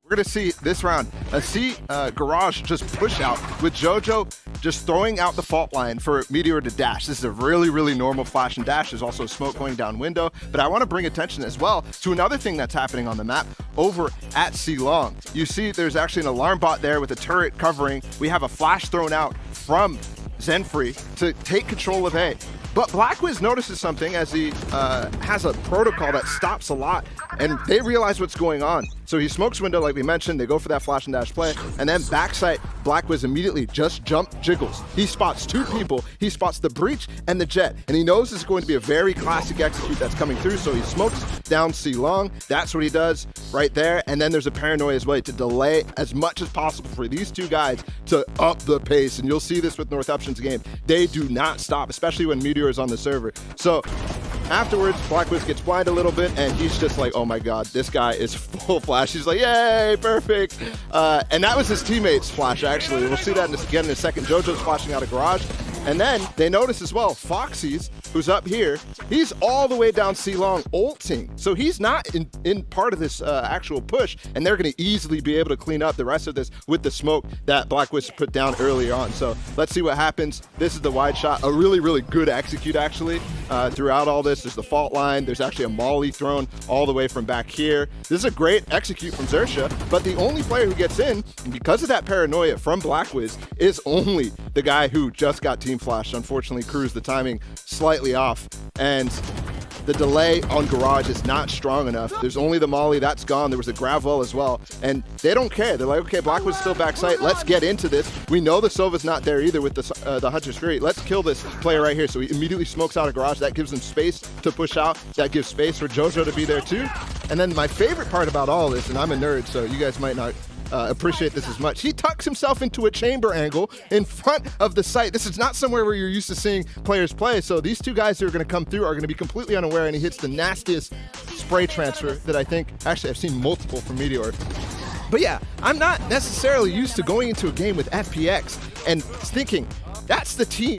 We're going to see this round a Garage just push out with JoJo just throwing out the fault line for Meteor to dash. This is a really, really normal flash and dash. There's also smoke going down window, but I want to bring attention as well to another thing that's happening on the map over at C-Long. You see there's actually an alarm bot there with a turret covering. We have a flash thrown out from Zenfree to take control of A. But Blackwiz notices something as he has a protocol that stops a lot, and they realize what's going on. So he smokes window like we mentioned, they go for that flash and dash play, and then backside, Blackwiz immediately just jump jiggles. He spots two people, he spots the breach and the jet, and he knows it's going to be a very classic execute that's coming through, so he smokes down C-Long. That's what he does right there, and then there's a paranoia as well to delay as much as possible for these two guys to up the pace, and you'll see this with Northeption's game. They do not stop, especially when Meteor is on the server. So afterwards, Blackwiz gets blind a little bit, and he's just like, oh my god, this guy is full flash. He's like, yay, perfect. And that was his teammate's flash, actually. We'll see that again in a second. JoJo's flashing out of Garage. And then they notice as well, Foxy's, who's up here, he's all the way down C-Long ulting. So he's not in part of this actual push, and they're going to easily be able to clean up the rest of this with the smoke that Blackwiz put down earlier on. So let's see what happens. This is the wide shot, a really, really good execute actually throughout all this. There's the fault line. There's actually a molly thrown all the way from back here. This is a great execute from Xerxia, but the only player who gets in, because of that paranoia from Blackwiz, is only the guy who just got team flashed. Unfortunately, Cruz, the timing slightly off, and the delay on Garage is not strong enough. There's only the molly, that's gone. There was a grab well as well, and they don't care. They're like, okay, Blackwiz still backside. Let's get into this. We know the Sova's not there either with the Hunter's Fury. Let's kill this player right here. So he immediately smokes out of Garage. That gives him space to push out. That gives space for JoJo to be there too. And then my favorite part about all this, and I'm a nerd, so you guys might not appreciate this as much. He tucks himself into a chamber angle in front of the site. This is not somewhere where you're used to seeing players play. So these two guys who are going to come through are going to be completely unaware, and he hits the nastiest spray transfer that I think, actually I've seen multiple from Meteor. But yeah, I'm not necessarily used to going into a game with FPX and thinking, that's the team